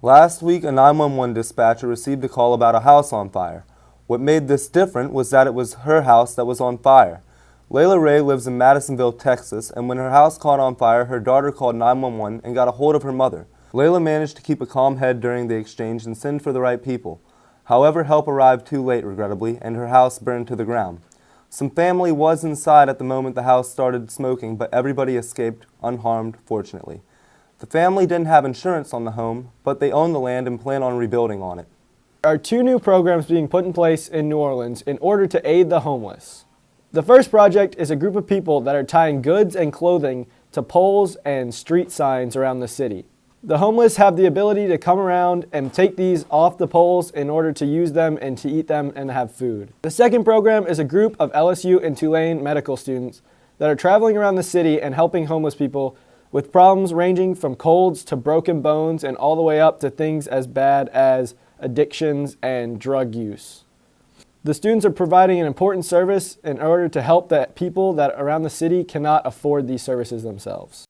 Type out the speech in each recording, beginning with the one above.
Last week, a 911 dispatcher received a call about a house on fire. What made this different was that it was her house that was on fire. Layla Ray lives in Madisonville, Texas, and when her house caught on fire, her daughter called 911 and got a hold of her mother. Layla managed to keep a calm head during the exchange and send for the right people. However, help arrived too late, regrettably, and her house burned to the ground. Some family was inside at the moment the house started smoking, but everybody escaped unharmed, fortunately. The family didn't have insurance on the home, but they own the land and plan on rebuilding on it. There are 2 new programs being put in place in New Orleans in order to aid the homeless. The first project is a group of people that are tying goods and clothing to poles and street signs around the city. The homeless have the ability to come around and take these off the poles in order to use them and to eat them and have food. The second program is a group of LSU and Tulane medical students that are traveling around the city and helping homeless people with problems ranging from colds to broken bones and all the way up to things as bad as addictions and drug use. The students are providing an important service in order to help the people that around the city cannot afford these services themselves.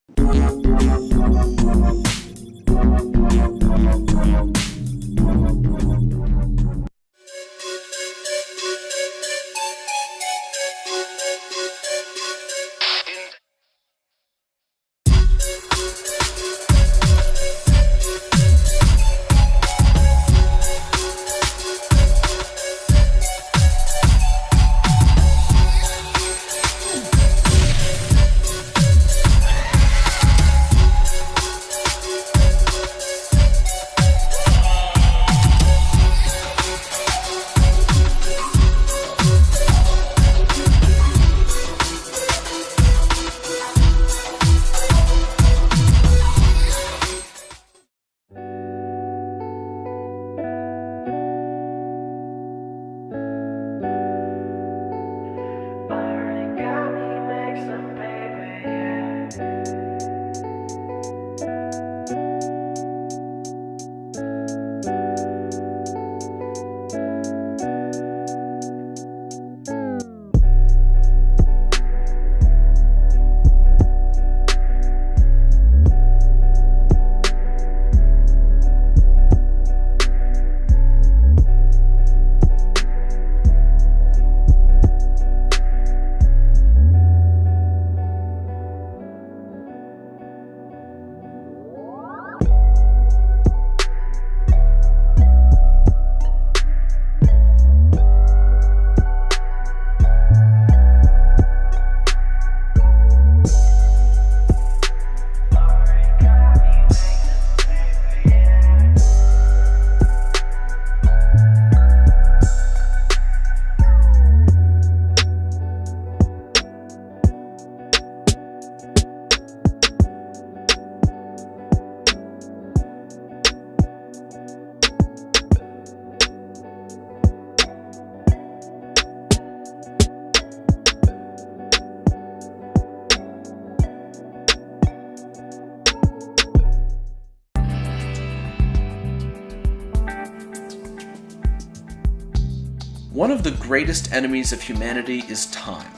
One of the greatest enemies of humanity is time.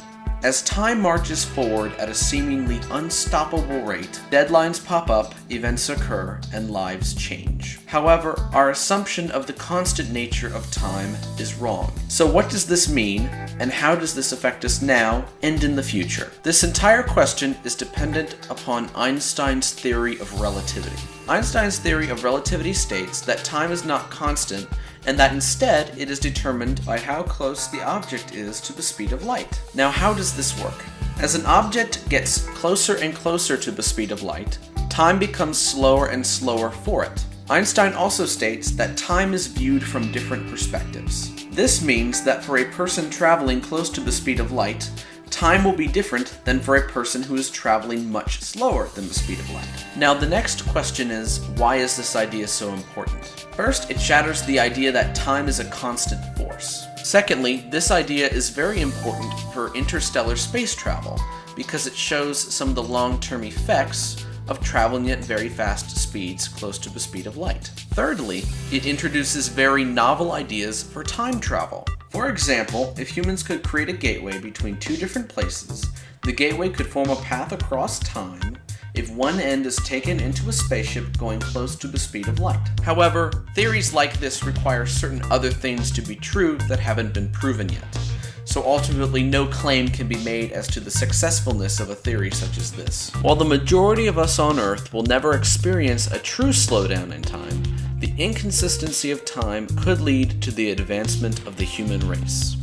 As time marches forward at a seemingly unstoppable rate, deadlines pop up, events occur, and lives change. However, our assumption of the constant nature of time is wrong. So what does this mean, and how does this affect us now and in the future? This entire question is dependent upon Einstein's theory of relativity. Einstein's theory of relativity states that time is not constant, and that instead it is determined by how close the object is to the speed of light. Now, how does this work? As an object gets closer and closer to the speed of light, time becomes slower and slower for it. Einstein also states that time is viewed from different perspectives. This means that for a person traveling close to the speed of light, time will be different than for a person who is traveling much slower than the speed of light. Now, the next question is, why is this idea so important? First, it shatters the idea that time is a constant force. Secondly, this idea is very important for interstellar space travel because it shows some of the long-term effects of traveling at very fast speeds close to the speed of light. Thirdly, it introduces very novel ideas for time travel. For example, if humans could create a gateway between two different places, the gateway could form a path across time if one end is taken into a spaceship going close to the speed of light. However, theories like this require certain other things to be true that haven't been proven yet. So ultimately no claim can be made as to the successfulness of a theory such as this. While the majority of us on Earth will never experience a true slowdown in time, the inconsistency of time could lead to the advancement of the human race.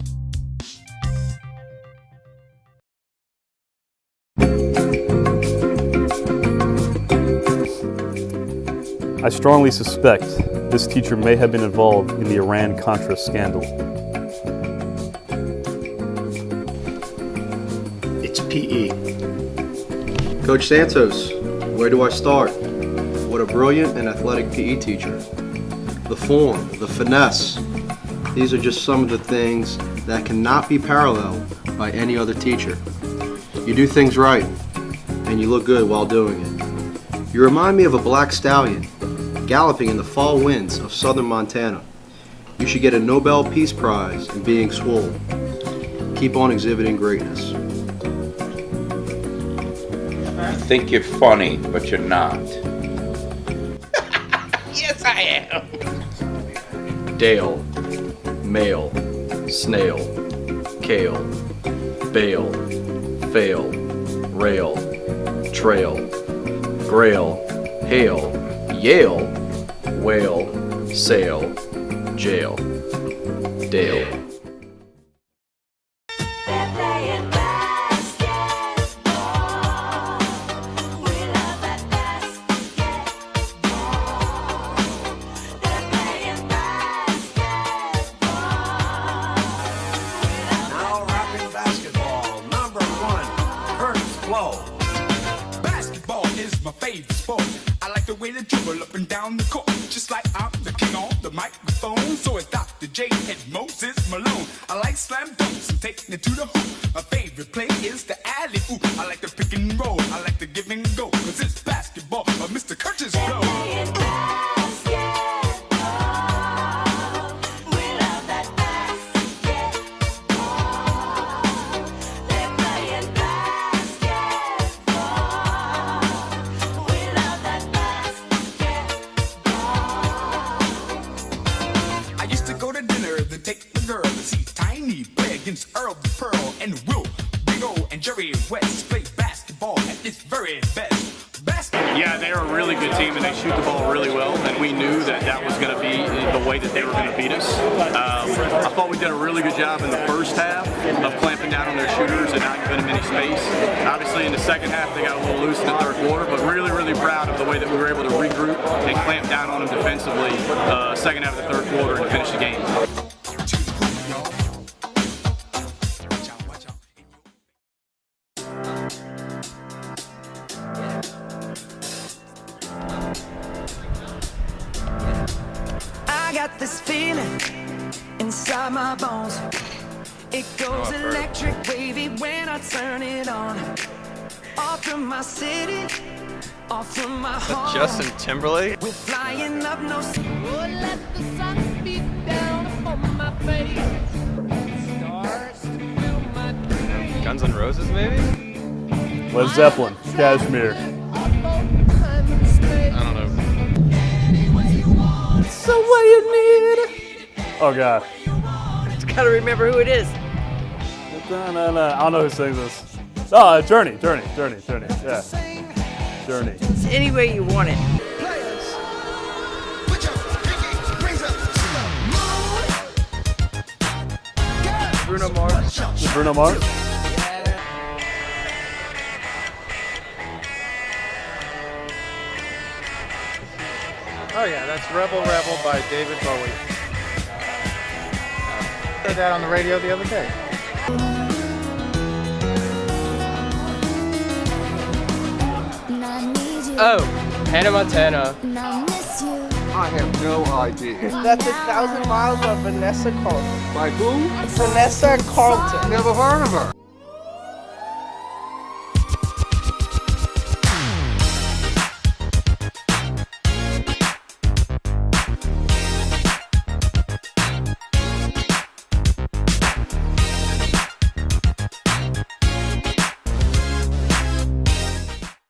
I strongly suspect this teacher may have been involved in the Iran-Contra scandal. It's PE. Coach Santos, where do I start? What a brilliant and athletic PE teacher. The form, the finesse, these are just some of the things that cannot be paralleled by any other teacher. You do things right, and you look good while doing it. You remind me of a black stallion galloping in the fall winds of southern Montana. You should get a Nobel Peace Prize in being swole. Keep on exhibiting greatness. You think you're funny, but you're not. Yes, I am. Dale, male, snail, kale, bail, fail, rail, trail, grail, hail, Yale, whale, sail, jail, Dale. Dribble up and down the court, just like I'm the king on the microphone. So it's Dr. J and Moses Malone. I like slam dunks and taking it to the hoop. My favorite play is the alley-oop. I like the pick and roll, I like the give and go, cause it's basketball of Mr. Curtis flow. Earl the Pearl and Will, Big O and Jerry West play basketball at its very best. Yeah, they're a really good team and they shoot the ball really well, and we knew that that was going to be the way that they were going to beat us. I thought we did a really good job in the first half of clamping down on their shooters and not giving them any space. Obviously in the second half they got a little loose in the third quarter, but really, really proud of the way that we were able to regroup and clamp down on them defensively second half of the third quarter and finish the game. Got this feeling inside my bones. It goes electric wavy when I turn it on. Off from my city, off from my home. Justin Timberlake? We're flying up no sea. Oh, let the sun beat down on my face. Stars to fill my dreams. Guns N' Roses, maybe? Led Zeppelin, Kashmir. I don't know. So what do you need? Oh God. Just gotta remember who it is. No. I don't know who sings this. Oh, Journey. Yeah. Journey. It's any way you want it. Bruno Mars. Bruno Mars? Oh yeah, that's Rebel Rebel by David Bowie. I heard that on the radio the other day. Oh, Hannah Montana. I have no idea. That's 1,000 Miles of Vanessa Carlton. By who? Vanessa Carlton. Never heard of her.